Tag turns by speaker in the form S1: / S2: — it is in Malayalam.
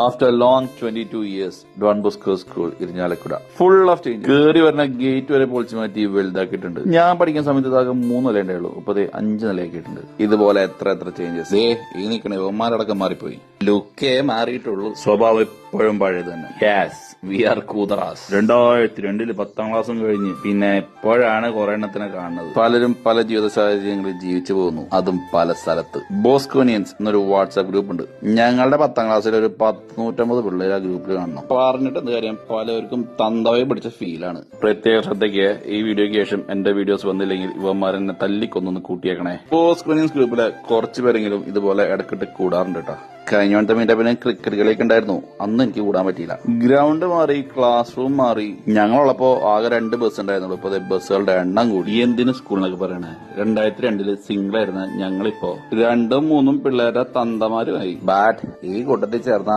S1: After long 22 years Don Bosco school Irinjalakuda full of change. കയറി വരുന്ന ഗേറ്റ് വരെ പൊളിച്ചു മാറ്റി വലുതാക്കിയിട്ടുണ്ട്. ഞാൻ പഠിക്കുന്ന സമയത്ത് ഇതാകെ 3 നില ഉണ്ടായുള്ളൂ. ഇപ്പൊ 5 നിലയാക്കിയിട്ടുണ്ട്. ഇതുപോലെ എത്ര ചേഞ്ചസ്. ഈ നിക്കണേ ഒമാരടക്കം മാറിപ്പോയി. ലുക്കേ മാറിയിട്ടുള്ളൂ, സ്വഭാവം എപ്പോഴും പഴയത് തന്നെ. യെസ്, വി ആർ കൂതറാസ്. 2002 10ാം ക്ലാസ്സും കഴിഞ്ഞ് പിന്നെ എപ്പോഴാണ് കുറെ എണ്ണത്തിനെ കാണുന്നത്. പലരും പല ജീവിത സാഹചര്യങ്ങളിൽ ജീവിച്ചു പോകുന്നു, അതും പല സ്ഥലത്ത്. ബോസ്കോനിയൻസ് എന്നൊരു വാട്സാപ്പ് ഗ്രൂപ്പ് ഉണ്ട്. ഞങ്ങളുടെ 10ാം ക്ലാസ്സിൽ ഒരു 150 പിള്ളേർ ആ ഗ്രൂപ്പിൽ കാണണം. പറഞ്ഞിട്ട് എന്ത് കാര്യം, പലർക്കും തന്തവയെ പിടിച്ച ഫീലാണ്. പ്രത്യേക ശ്രദ്ധയ്ക്ക് ഈ വീഡിയോയ്ക്ക് ശേഷം എന്റെ വീഡിയോസ് വന്നില്ലെങ്കിൽ ഇവന്മാരെന്നെ തല്ലിക്കൊന്നൊന്ന് കൂട്ടിയേക്കണേ. ബോസ്കോനിയൻസ് ഗ്രൂപ്പിലെ കുറച്ച് പേരെങ്കിലും ഇതുപോലെ ഇടക്കിട്ട് കൂടാറുണ്ട് കേട്ടോ. കഴിഞ്ഞ മീറ്റപ്പിന് ക്രിക്കറ്റ് കളിയൊക്കെ ഉണ്ടായിരുന്നു. അന്ന് എനിക്ക് കൂടാൻ പറ്റിയില്ല. ഗ്രൗണ്ട് മാറി, ക്ലാസ് റൂം മാറി. ഞങ്ങളുള്ളപ്പോ ആകെ 2 ബസ് ഉണ്ടായിരുന്നുള്ളൂ. ഇപ്പൊ ബസ്സുകളുടെ എണ്ണം കൂടി. എന്തിന് സ്കൂളിനൊക്കെ പറയണേ. 2002 സിംഗിൾ ആയിരുന്ന ഞങ്ങളിപ്പോ 2ഉം 3ഉം പിള്ളേരുടെ തന്തമാരുമായി. ബാറ്റ് ഈ കൂട്ടത്തിൽ ചേർന്ന